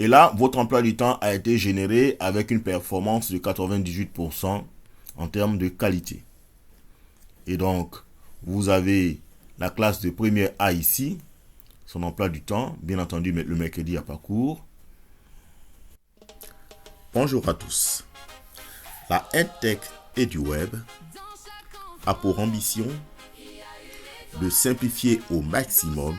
Et là, votre emploi du temps a été généré avec une performance de 98% en termes de qualité. Et donc, vous avez la classe de première A ici, son emploi du temps, bien entendu le mercredi à pas cours. Bonjour à tous. La EdTech et du web a pour ambition de simplifier au maximum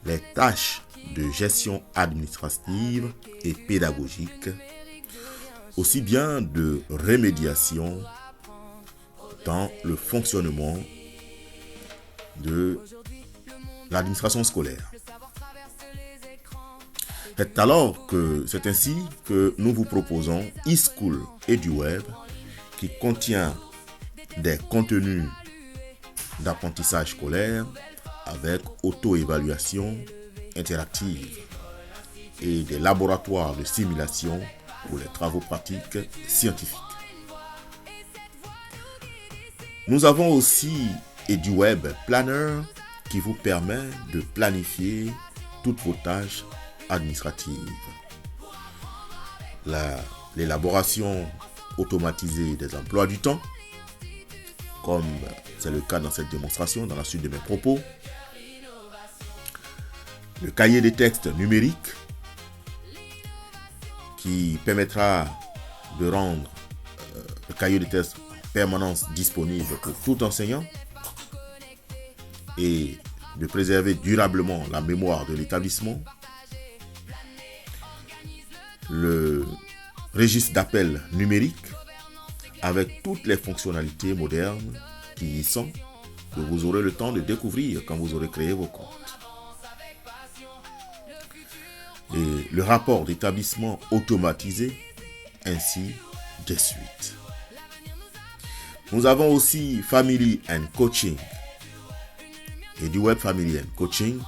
les tâches de gestion administrative et pédagogique, aussi bien de remédiation dans le fonctionnement de l'administration scolaire. C'est ainsi que nous vous proposons eSchool et du web qui contient des contenus d'apprentissage scolaire avec auto-évaluation interactive et des laboratoires de simulation pour les travaux pratiques scientifiques. Nous avons aussi EduWeb Planner qui vous permet de planifier toutes vos tâches administratives. L'élaboration automatisée des emplois du temps, comme c'est le cas dans cette démonstration, dans la suite de mes propos. Le cahier des textes numériques qui permettra de rendre le cahier des textes en permanence disponible pour tout enseignant et de préserver durablement la mémoire de l'établissement. Le registre d'appel numérique avec toutes les fonctionnalités modernes qui y sont, que vous aurez le temps de découvrir quand vous aurez créé vos comptes. Et le rapport d'établissement automatisé, ainsi de suite. Nous avons aussi Family and Coaching et du Web Family and Coaching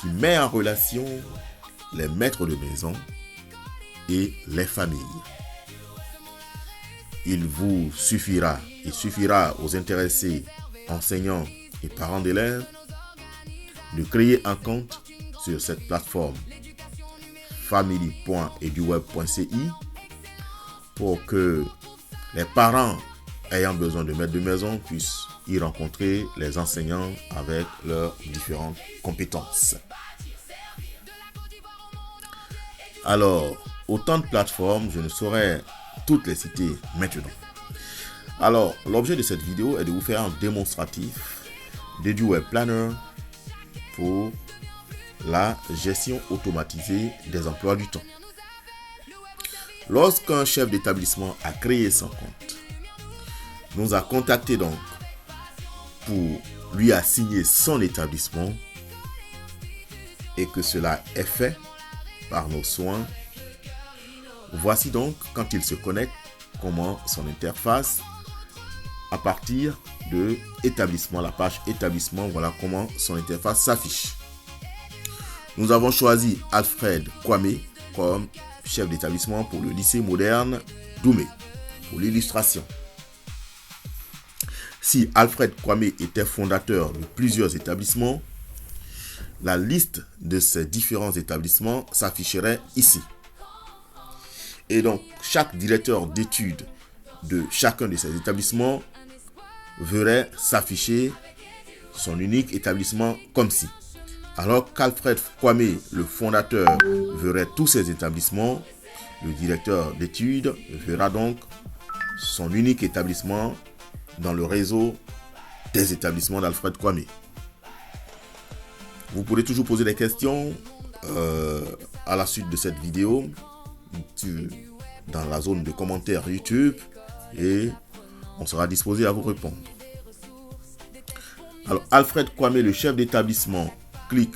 qui met en relation les maîtres de maison et les familles. Il suffira aux intéressés, enseignants et parents d'élèves de créer un compte sur cette plateforme family.eduweb.ci pour que les parents ayant besoin de maîtres de maison puissent y rencontrer les enseignants avec leurs différentes compétences. Alors, autant de plateformes, je ne saurais toutes les citer maintenant. Alors, l'objet de cette vidéo est de vous faire un démonstratif d'EduWeb Planner pour la gestion automatisée des emplois du temps. Lorsqu'un chef d'établissement a créé son compte, nous a contacté donc pour lui assigner son établissement et que cela est fait par nos soins. Voici donc, quand il se connecte, comment son interface à partir de établissement, la page établissement, voilà comment son interface s'affiche. Nous avons choisi Alfred Kwame comme chef d'établissement pour le lycée moderne d'Oumé, pour l'illustration. Si Alfred Kwame était fondateur de plusieurs établissements, la liste de ces différents établissements s'afficherait ici. Et donc, chaque directeur d'études de chacun de ces établissements verrait s'afficher son unique établissement comme ci. Alors qu'Alfred Kwame, le fondateur, verrait tous ces établissements, le directeur d'études verra donc son unique établissement dans le réseau des établissements d'Alfred Kwame. Vous pourrez toujours poser des questions à la suite de cette vidéo dans la zone de commentaires YouTube et on sera disposé à vous répondre. Alors, Alfred Kwame, le chef d'établissement, clique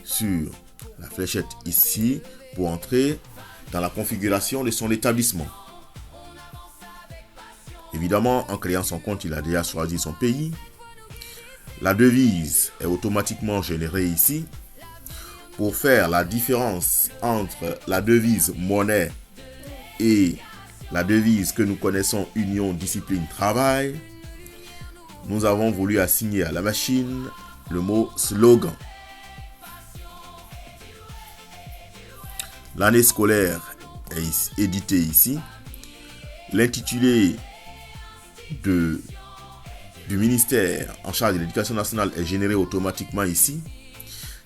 sur la fléchette ici pour entrer dans la configuration de son établissement. Évidemment, en créant son compte, il a déjà choisi son pays. La devise est automatiquement générée ici. Pour faire la différence entre la devise monnaie et la devise que nous connaissons Union, Discipline, Travail, nous avons voulu assigner à la machine le mot slogan. L'année scolaire est éditée ici. L'intitulé du ministère en charge de l'éducation nationale est généré automatiquement ici.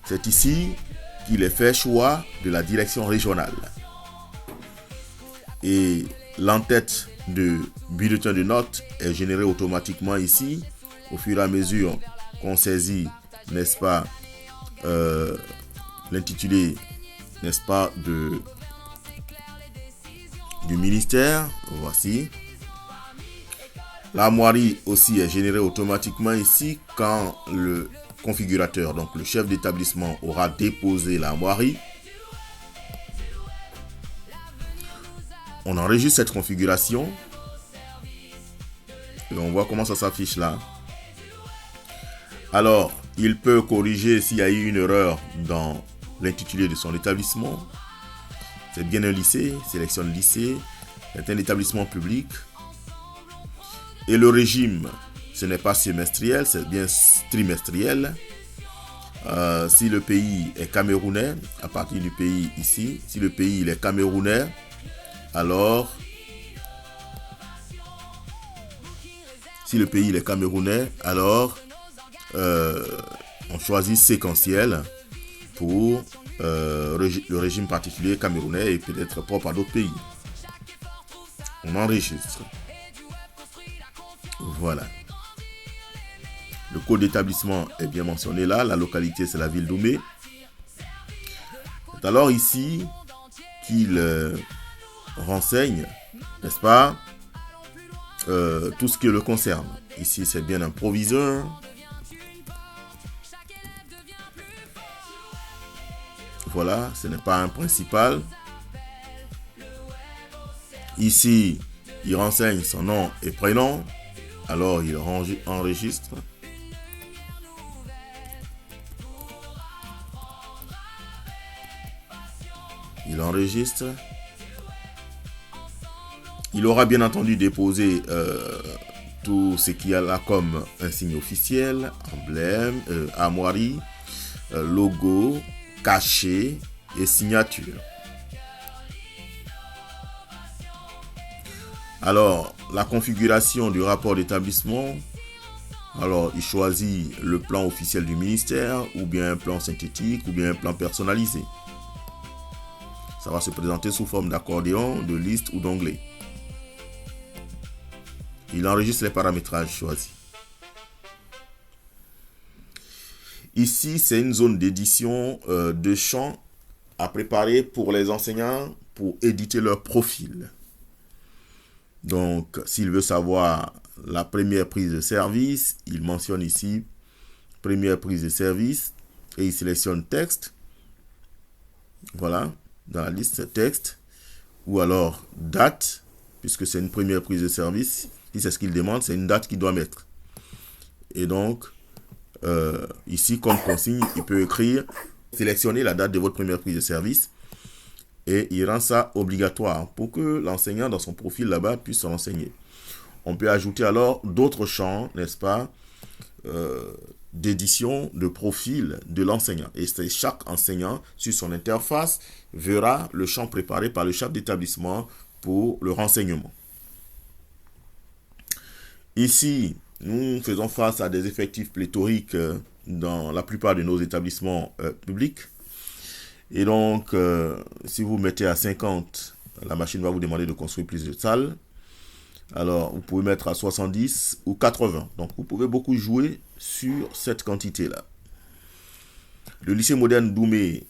C'est ici qu'il est fait choix de la direction régionale. Et l'entête de bulletin de notes est généré automatiquement ici. Au fur et à mesure qu'on saisit, n'est-ce pas, l'intitulé, n'est-ce pas, du ministère. Voici. L'armoirie aussi est générée automatiquement ici quand le configurateur, donc le chef d'établissement, aura déposé l'armoirie. On enregistre cette configuration et on voit comment ça s'affiche là. Alors, il peut corriger s'il y a eu une erreur dans l'intitulé de son établissement. C'est bien un lycée, sélectionne lycée, c'est un établissement public. Et le régime, ce n'est pas semestriel, c'est bien trimestriel. Si le pays est camerounais, à partir du pays ici, si le pays il est camerounais, alors, on choisit séquentiel pour le régime particulier camerounais et peut-être propre à d'autres pays. On enregistre. Voilà. Le code d'établissement est bien mentionné là. La localité, c'est la ville d'Oumé. C'est alors ici qu'il renseigne, n'est-ce pas, tout ce qui le concerne. Ici, c'est bien un proviseur. Voilà, ce n'est pas un principal. Ici, il renseigne son nom et prénom. Alors, il enregistre. Il enregistre. Il aura bien entendu déposé tout ce qu'il y a là comme un signe officiel, emblème, armoirie, logo, cachet et signature. Alors, la configuration du rapport d'établissement. Alors, il choisit le plan officiel du ministère, ou bien un plan synthétique, ou bien un plan personnalisé. Ça va se présenter sous forme d'accordéon, de liste ou d'onglet. Il enregistre les paramétrages choisis. Ici, c'est une zone d'édition de champs à préparer pour les enseignants pour éditer leur profil. Donc, s'il veut savoir la première prise de service, il mentionne ici première prise de service et il sélectionne texte. Voilà, dans la liste texte. Ou alors date, puisque c'est une première prise de service. Si c'est ce qu'il demande, c'est une date qu'il doit mettre. Et donc, ici, comme consigne, il peut écrire, sélectionner la date de votre première prise de service. Et il rend ça obligatoire pour que l'enseignant dans son profil là-bas puisse se renseigner. On peut ajouter alors d'autres champs, n'est-ce pas, d'édition de profil de l'enseignant. Et chaque enseignant, sur son interface, verra le champ préparé par le chef d'établissement pour le renseignement. Ici, nous faisons face à des effectifs pléthoriques dans la plupart de nos établissements publics. Et donc, si vous mettez à 50, la machine va vous demander de construire plus de salles. Alors, vous pouvez mettre à 70 ou 80. Donc, vous pouvez beaucoup jouer sur cette quantité-là. Le lycée moderne d'Oumé,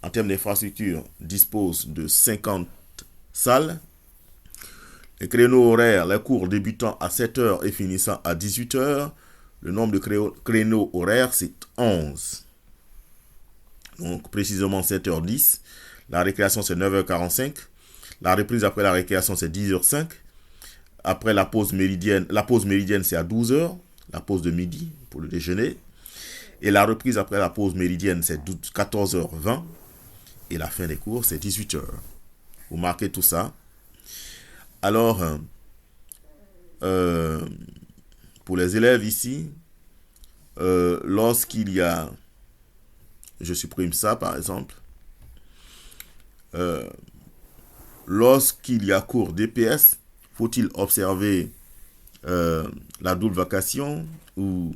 en termes d'infrastructure, dispose de 50 salles. Les créneaux horaires, les cours débutant à 7h et finissant à 18h. Le nombre de créneaux horaires, c'est 11. Donc, précisément 7h10. La récréation, c'est 9h45. La reprise après la récréation, c'est 10h05. Après la pause méridienne, c'est à 12h. La pause de midi pour le déjeuner. Et la reprise après la pause méridienne, c'est 14h20. Et la fin des cours, c'est 18h. Vous marquez tout ça. Alors, pour les élèves ici, lorsqu'il y a, je supprime ça par exemple, lorsqu'il y a cours DPS, faut-il observer la double vacation ou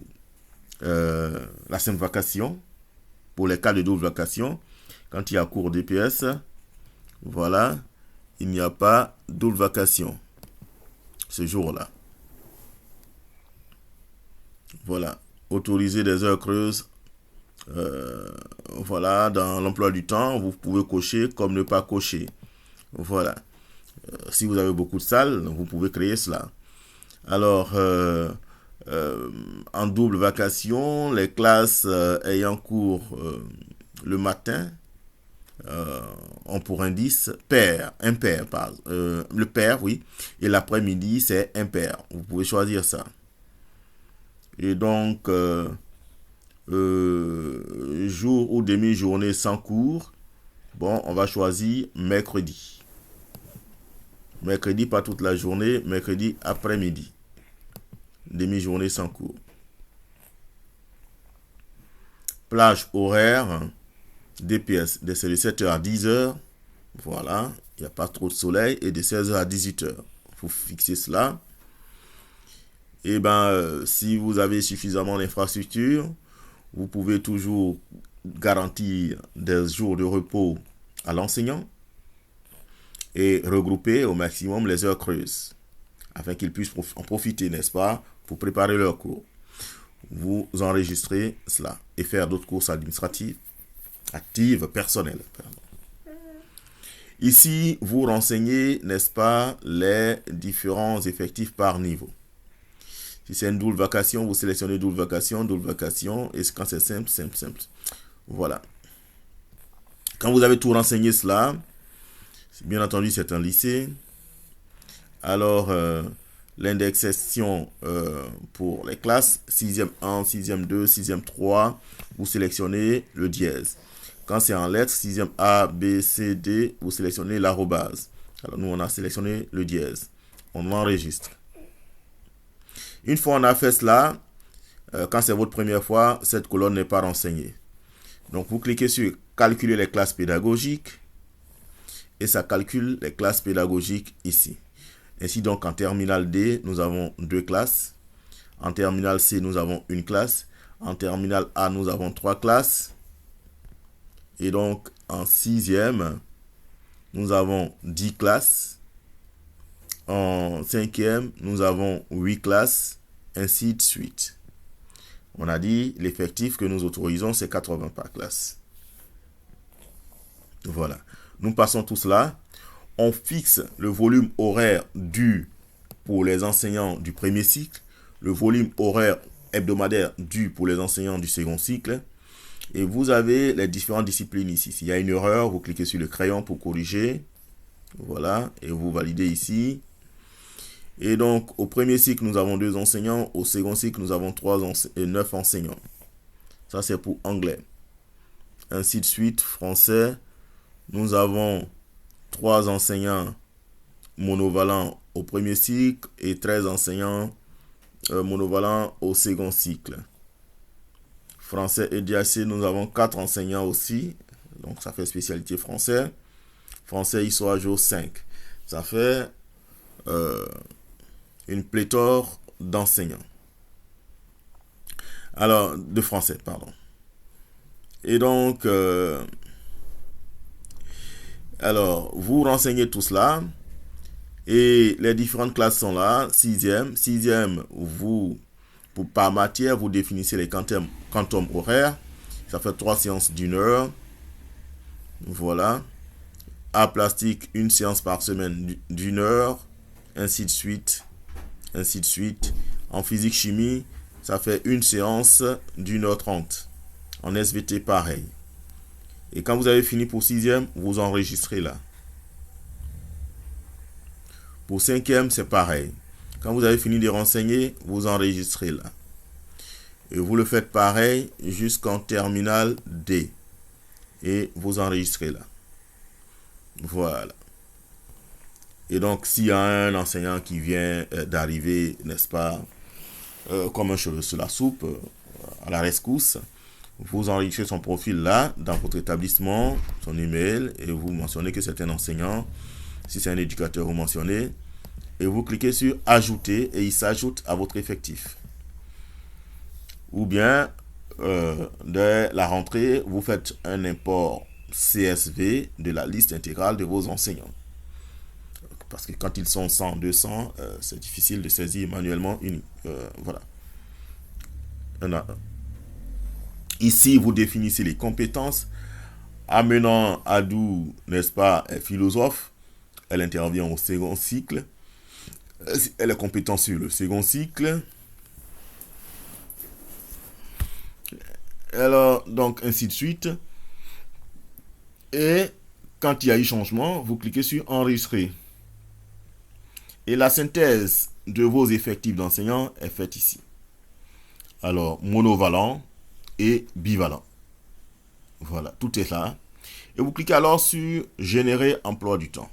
la simple vacation? Pour les cas de double vacation, quand il y a cours DPS, voilà, il n'y a pas double vacation ce jour-là. Voilà, autoriser des heures creuses. Voilà, dans l'emploi du temps, vous pouvez cocher comme ne pas cocher. Voilà. Si vous avez beaucoup de salles, vous pouvez créer cela. Alors, en double vacation, les classes ayant cours le matin ont pour indice impair, le pair, oui, et l'après-midi, c'est impair. Vous pouvez choisir ça. Et donc, jour ou demi-journée sans cours, bon, on va choisir mercredi. Mercredi, pas toute la journée, mercredi après-midi. Demi-journée sans cours. Plage horaire, DPS, de 7h à 10h. Voilà, il n'y a pas trop de soleil. Et de 16h à 18h. Il faut fixer cela. Et si vous avez suffisamment d'infrastructures, vous pouvez toujours garantir des jours de repos à l'enseignant et regrouper au maximum les heures creuses afin qu'ils puissent en profiter, n'est-ce pas, pour préparer leur cours. Vous enregistrez cela et faire d'autres courses administratives, actives, personnelles. Ici, vous renseignez, n'est-ce pas, les différents effectifs par niveau. Si c'est une double vacation, vous sélectionnez double vacation, et quand c'est simple. Voilà. Quand vous avez tout renseigné cela, bien entendu, c'est un lycée. Alors, l'indexation pour les classes, 6e 1, 6e 2, 6e 3, vous sélectionnez le dièse. Quand c'est en lettres, 6e A, B, C, D, vous sélectionnez l'arrobase. Alors, nous, on a sélectionné le dièse. On enregistre. Une fois on a fait cela, quand c'est votre première fois, cette colonne n'est pas renseignée. Donc, vous cliquez sur « Calculer les classes pédagogiques » et ça calcule les classes pédagogiques ici. Ainsi donc, en terminale D, nous avons 2 classes. En terminale C, nous avons 1 classe. En terminale A, nous avons 3 classes. Et donc, en 6e, nous avons 10 classes. En 5e, nous avons 8 classes, ainsi de suite. On a dit, l'effectif que nous autorisons, c'est 80 par classe. Voilà. Nous passons tout cela. On fixe le volume horaire dû pour les enseignants du premier cycle, le volume horaire hebdomadaire dû pour les enseignants du second cycle. Et vous avez les différentes disciplines ici. S'il y a une erreur, vous cliquez sur le crayon pour corriger. Voilà. Et vous validez ici. Et donc, au premier cycle, nous avons 2 enseignants. Au second cycle, nous avons 9 enseignants. Ça, c'est pour anglais. Ainsi de suite, français, nous avons 3 enseignants monovalents au premier cycle et 13 enseignants monovalents au second cycle. Français et DAC, nous avons 4 enseignants aussi. Donc, ça fait spécialité français. Français, histoire, jour 5. Ça fait une pléthore d'enseignants. Alors, de français, pardon. Et donc, alors, vous renseignez tout cela. Et les différentes classes sont là. 6e, vous, par matière, vous définissez les quantum horaires. Ça fait 3 séances d'1 heure. Voilà. Art plastique, 1 séance par semaine d'1 heure. Ainsi de suite. Ainsi de suite. En physique-chimie, ça fait 1 séance d'1h30. En SVT, pareil. Et quand vous avez fini pour 6e, vous enregistrez là. Pour 5e, c'est pareil. Quand vous avez fini de renseigner, vous enregistrez là. Et vous le faites pareil jusqu'en terminale D. Et vous enregistrez là. Voilà. Et donc, s'il y a un enseignant qui vient d'arriver, n'est-ce pas, comme un cheveu sur la soupe, à la rescousse, Vous enregistrez son profil là, dans votre établissement, son email, et vous mentionnez que c'est un enseignant. Si c'est un éducateur, vous mentionnez. Et vous cliquez sur ajouter et il s'ajoute à votre effectif. Ou bien, dès la rentrée, vous faites un import CSV de la liste intégrale de vos enseignants. Parce que quand ils sont 100, 200, c'est difficile de saisir manuellement une. Voilà. Ici, vous définissez les compétences. Amenant Adou, n'est-ce pas, est philosophe. Elle intervient au second cycle. Elle est compétente sur le second cycle. Alors, donc, ainsi de suite. Et quand il y a eu changement, vous cliquez sur enregistrer. Et la synthèse de vos effectifs d'enseignants est faite ici. Alors, monovalent et bivalent. Voilà, tout est là. Et vous cliquez alors sur générer emploi du temps.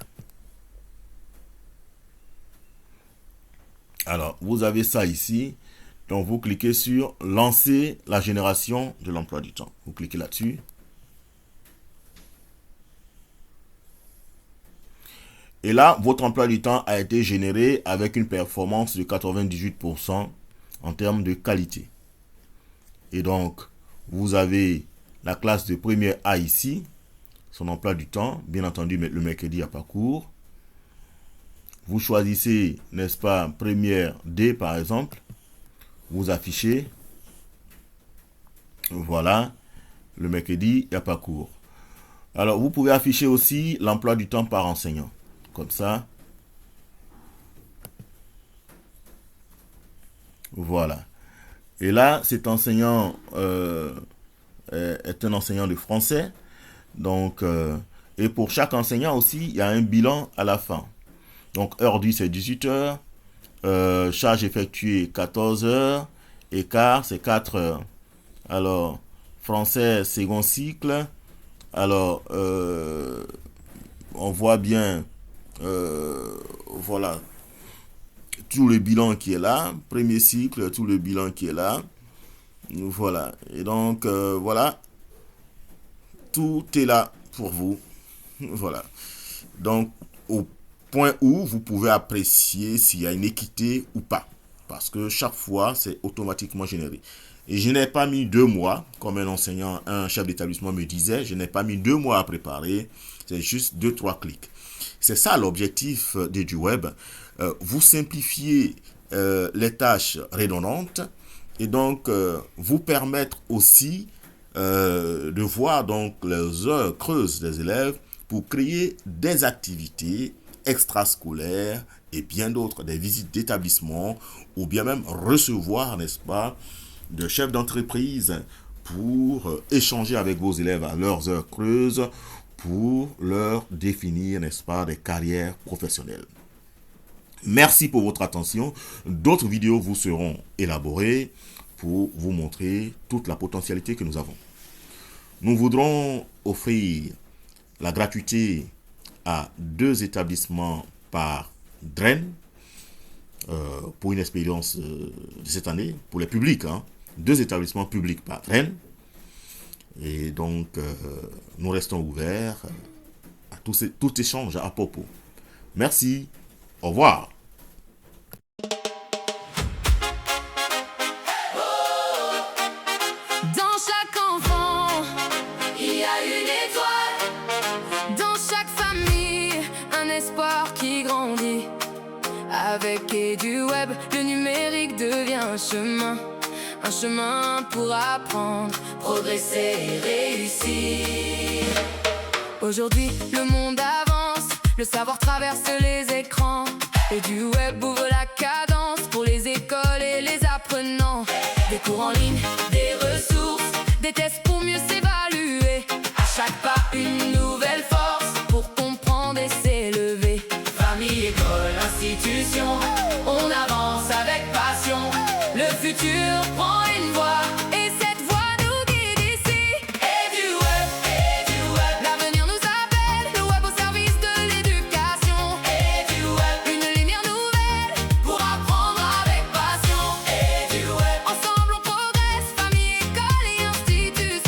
Alors, vous avez ça ici. Donc, vous cliquez sur lancer la génération de l'emploi du temps. Vous cliquez là-dessus. Et là, votre emploi du temps a été généré avec une performance de 98% en termes de qualité. Et donc, vous avez la classe de première A ici, son emploi du temps, bien entendu le mercredi à pas cours. Vous choisissez, n'est-ce pas, première D par exemple. Vous affichez, voilà, le mercredi, il n'y a pas cours. Alors, vous pouvez afficher aussi l'emploi du temps par enseignant, comme ça. Voilà. Et là, cet enseignant est un enseignant de français. Donc, et pour chaque enseignant aussi, il y a un bilan à la fin. Donc, heure due, c'est 18 heures. Charge effectuée 14 heures, écart c'est 4 heures. Alors, français second cycle. Alors, on voit bien, voilà, tout le bilan qui est là. Premier cycle, tout le bilan qui est là. Voilà. Et donc, voilà, tout est là pour vous. Voilà. Donc, au point où vous pouvez apprécier s'il y a une équité ou pas. Parce que chaque fois, c'est automatiquement généré. Et je n'ai pas mis 2 mois, comme un enseignant, un chef d'établissement me disait, je n'ai pas mis 2 mois à préparer, c'est juste 2-3 clics. C'est ça l'objectif du web. Vous simplifiez les tâches redondantes et donc vous permettre aussi de voir donc les heures creuses des élèves pour créer des activités extrascolaires et bien d'autres, des visites d'établissement ou bien même recevoir, n'est-ce pas, de chefs d'entreprise pour échanger avec vos élèves à leurs heures creuses pour leur définir, n'est-ce pas, des carrières professionnelles. Merci pour votre attention. D'autres vidéos vous seront élaborées pour vous montrer toute la potentialité que nous avons. Nous voudrons offrir la gratuité à 2 établissements par DREN pour une expérience de cette année, pour les publics, 2 établissements publics par DREN. Et donc, nous restons ouverts à tout échange à propos. Merci. Au revoir. Dans chaque enfant, il y a une étoile. Dans chaque famille, un espoir qui grandit. Avec EduWeb, le numérique devient un chemin pour apprendre, progresser et réussir. Aujourd'hui, le monde avance, le savoir traverse les écrans. EduWeb ouvre la cadence pour les écoles et les apprenants. Des cours en ligne, des ressources, des tests pour mieux s'évaluer. À chaque pas, une nouvelle force pour comprendre et s'élever. Famille, école, institution, on avance avec passion. Le futur prend une voie et cette voie nous guide ici. EduWeb, l'avenir nous appelle, le web au service de l'éducation. EduWeb, une lumière nouvelle pour apprendre avec passion. EduWeb, ensemble on progresse, famille, école et institution.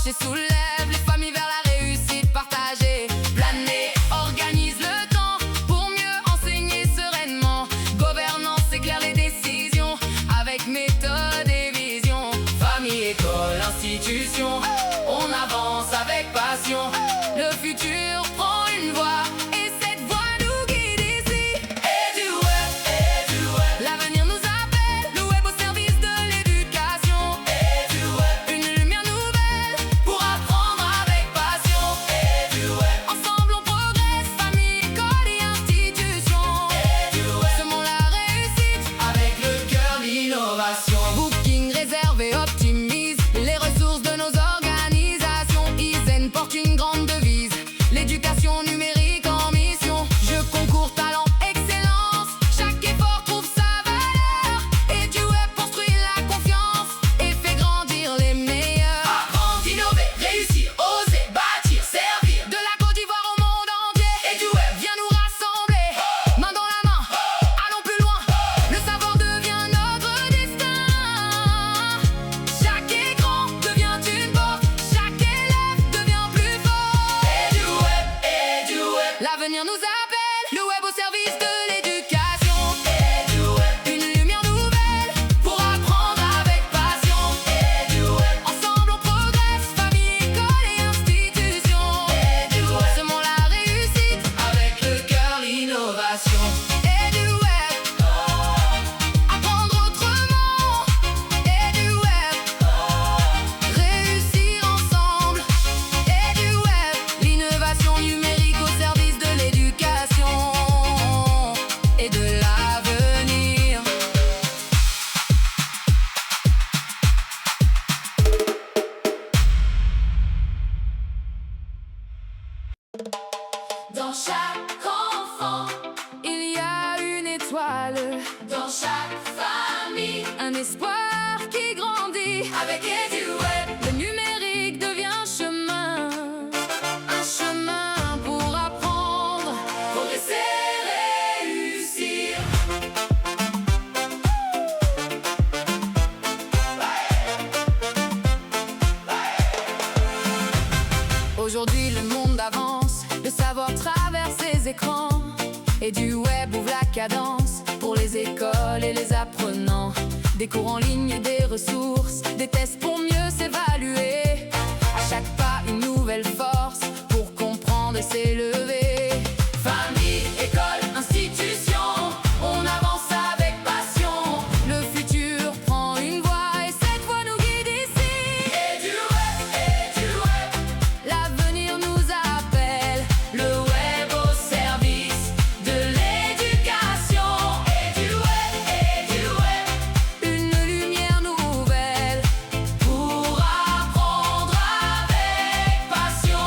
rapproche et soulève les familles vers la réussite partagée. Planer, organise le temps pour mieux enseigner sereinement. Gouvernance éclaire les décisions avec méthode et vision. Famille, école, institution, on avance avec passion. Le futur prend une voie et cette voie nous guide ici. EduWeb, l'avenir nous appelle, le web au service de l'éducation. EduWeb, une lumière nouvelle pour apprendre avec passion. EduWeb, ensemble on progresse, famille, école et institution. EduWeb, semons la réussite avec le cœur d'innovation. Booking, réserve et optimise les ressources de nos organisations. Isen porte une grande devise, l'éducation numérique en mission. Je concours talent, excellence, chaque effort trouve sa valeur. EduWeb construit la confiance et fait grandir les meilleurs. Apprendre, innover, réussir, oser, bâtir, servir. De la Côte d'Ivoire au monde entier, EduWeb vient nous rassembler. Main dans la main, allons plus loin. Le savoir devient notre destin. Chaque écran devient une porte, chaque élève devient plus fort. EduWeb, l'avenir nous appelle, le web au service de l'éducation. EduWeb, une lumière nouvelle pour apprendre avec passion. EduWeb, ensemble on progresse, famille, école et institution. EduWeb, semons la réussite avec le cœur l'innovation. EduWeb, apprendre autrement. EduWeb, réussir ensemble. EduWeb, l'innovation numérique au service de l'éducation et de l'avenir. Dans chaque enfant, il y a une étoile. Dans chaque famille, un espoir qui grandit. Avec EduWeb, le numérique devient un chemin pour apprendre, progresser, réussir. Aujourd'hui le monde avance, le savoir traverse ses écrans. EduWeb ouvre la cadence pour les écoles et les apprenants. Des cours en ligne et des ressources, des tests pour mieux s'évaluer. À chaque pas une nouvelle force pour comprendre et s'élever. Famille, école, institution, on avance avec passion. Le futur prend une voie et cette voie nous guide ici. EduWeb, l'avenir nous appelle, le web au service de l'éducation. EduWeb, une lumière nouvelle pour apprendre avec passion.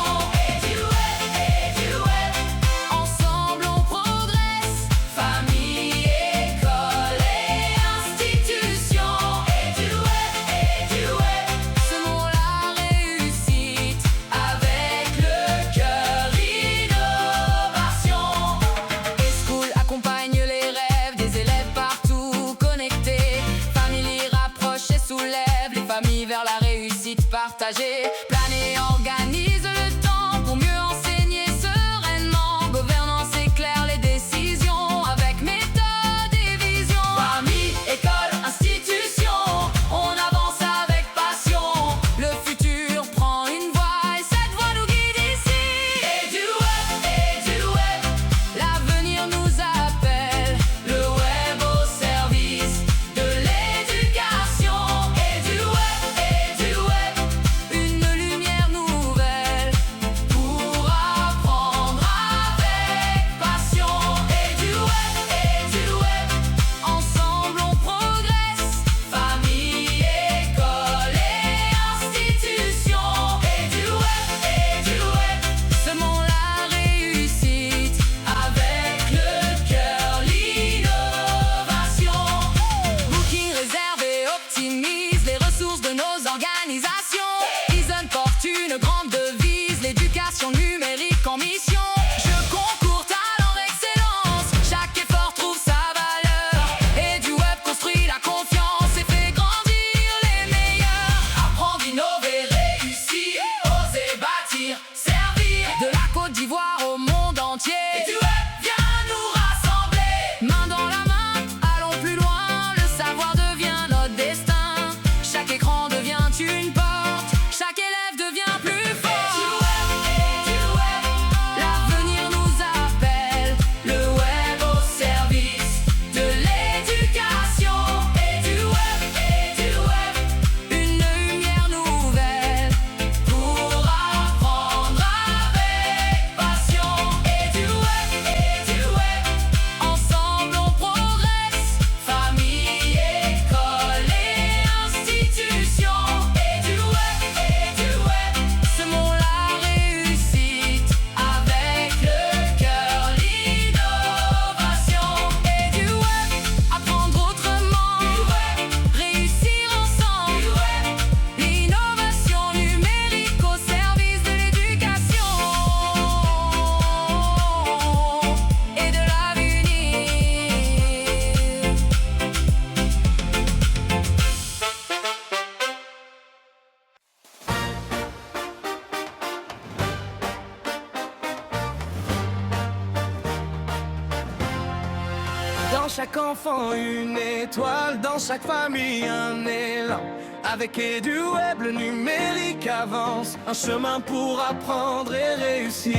Dans chaque enfant une étoile, dans chaque famille un élan. Avec EduWeb, le numérique avance, un chemin pour apprendre et réussir.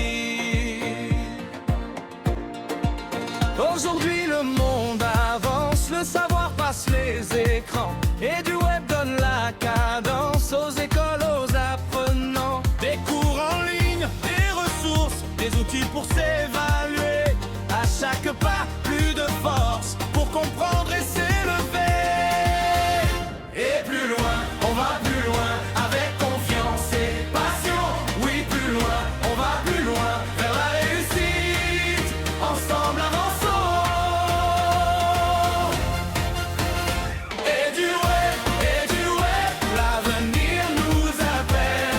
Aujourd'hui le monde avance, le savoir passe les écrans. EduWeb donne la cadence aux écoles, aux apprenants. Des cours en ligne, des ressources, des outils pour s'évaluer. À chaque pas, plus de force pour comprendre et s'élever. Et plus loin, on va plus loin, avec confiance et passion. Oui, plus loin, on va plus loin, vers la réussite. Ensemble avançons. EduWeb, l'avenir nous appelle.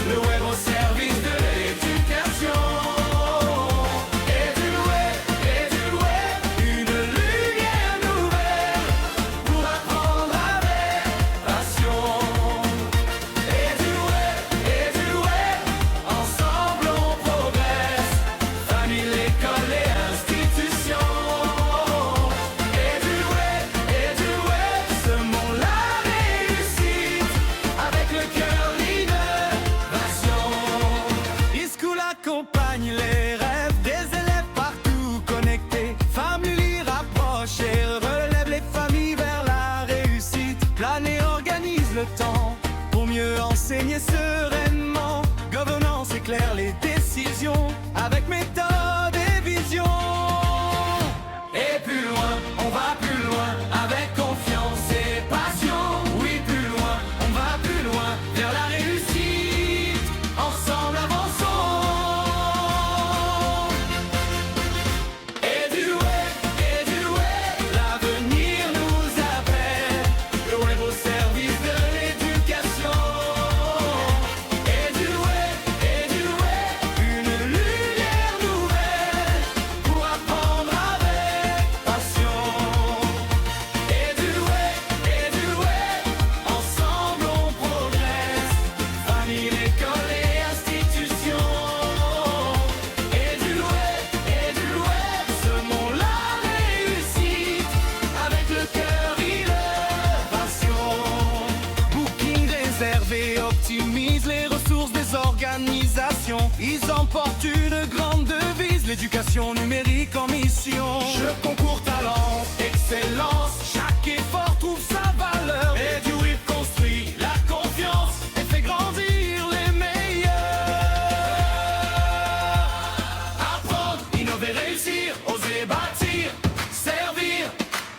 Le web au service de l'éducation. EduWeb, une lumière nouvelle pour apprendre avec passion. EduWeb, ensemble on progresse. Famille, l'école et institutions. EduWeb, semons la réussite avec le cœur l'innovation. E-School accompagne les rêves des élèves partout connectés. Family rapproche et relève les familles vers la réussite. Plane et organise le temps pour mieux enseigner sereinement. Gouvernance éclaire les décisions avec méthode et vision. Et plus loin, on va plus loin, avec confiance et passion. Oui, plus loin, on va plus loin, vers la réussite. Ensemble avançons. EduWeb, l'avenir nous appelle. Le web au service de l'éducation. EduWeb, une lumière nouvelle pour apprendre avec passion. EduWeb, ensemble on progresse. Famille, l'école et institutions. EduWeb, semons la réussite avec le cœur innovation. Booking réservé optimise les ressources des organisations. Ils emportent une grande devise, l'éducation numérique en mission. Jeu, concours, talent, excellence, chaque effort trouve sa valeur. EduWeb construit la confiance et fait grandir les meilleurs. Apprendre, innover, réussir, oser bâtir, servir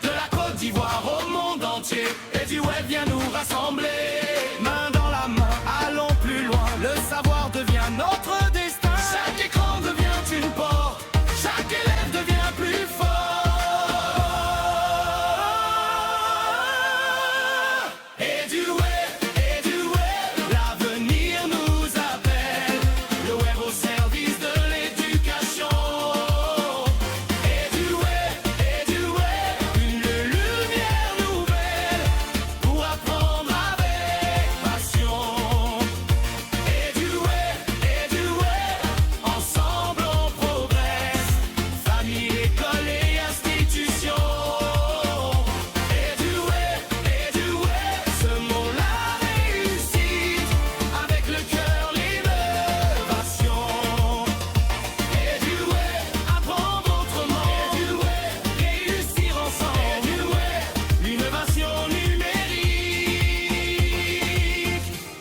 de la Côte d'Ivoire au monde entier. EduWeb vient nous rassembler. Main dans la main, allons plus loin. Le savoir devient notre destin. Chaque écran devient une porte. Chaque élève devient plus fort. EduWeb, l'avenir nous appelle. Le web au service de l'éducation. EduWeb, une lumière nouvelle pour apprendre avec passion. EduWeb, ensemble on progresse. Famille, école et institutions. EduWeb, semons la réussite avec le cœur l'innovation. EduWeb, apprendre autrement. Réussir ensemble. L'innovation numérique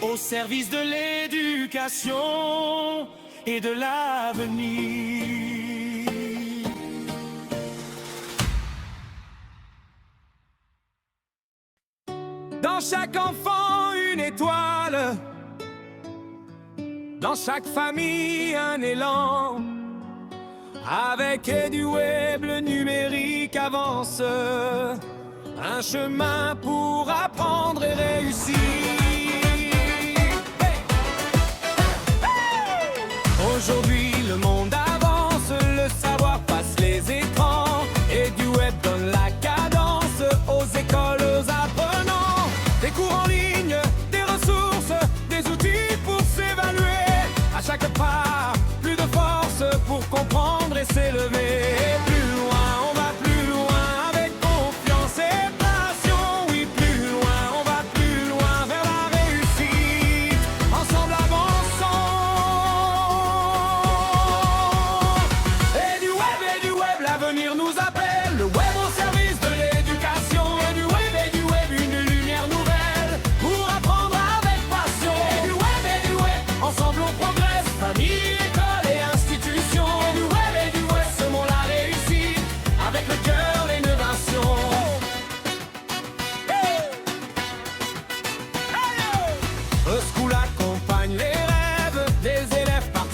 au service de l'éducation et de l'avenir. Dans chaque enfant une étoile, dans chaque famille un élan. Avec EduWeb, le numérique avance, un chemin pour apprendre et réussir. Hey! Hey! Aujourd'hui le monde avance, le savoir passe les écrans. EduWeb donne la cadence aux écoles, aux apprenants. Des cours en ligne, des ressources, des outils pour s'évaluer. À chaque pas, plus de force pour comprendre et s'élever. Et plus loin, on va plus loin avec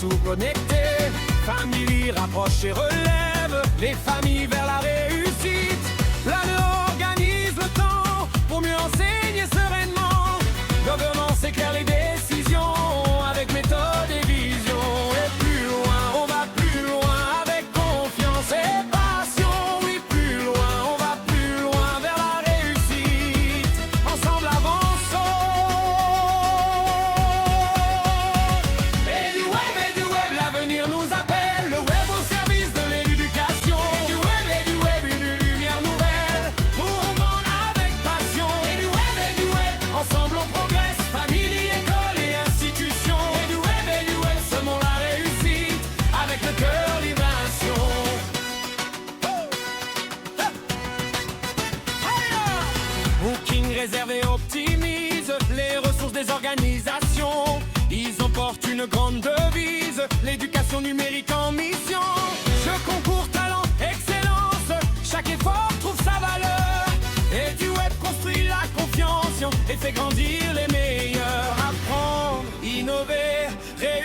partout connectés. Famille rapproche et relève les familles vers la réussite. L'ANE organise le temps pour mieux enseigner sereinement. Gouvernance éclaire les décisions avec méthode et vision. Et plus loin, on va plus loin avec confiance et passion. Oui, plus loin, on va plus loin vers la réussite. Ensemble avançons. Et du web, l'avenir nous appelle. Le web au service de l'éducation. Et du web, une lumière nouvelle pour rendre avec passion. Et du web, ensemble on progresse. Famille, école et institution. Et du web, semons la réussite avec le cœur libération. Booking réserve et optimise les ressources des organisations. Ils emportent une grande devise, l'éducation numérique en mission. Jeu, concours, talent, excellence, chaque effort trouve sa valeur. Et du web construit la confiance et fait grandir les meilleurs. Apprendre, innover, réussir.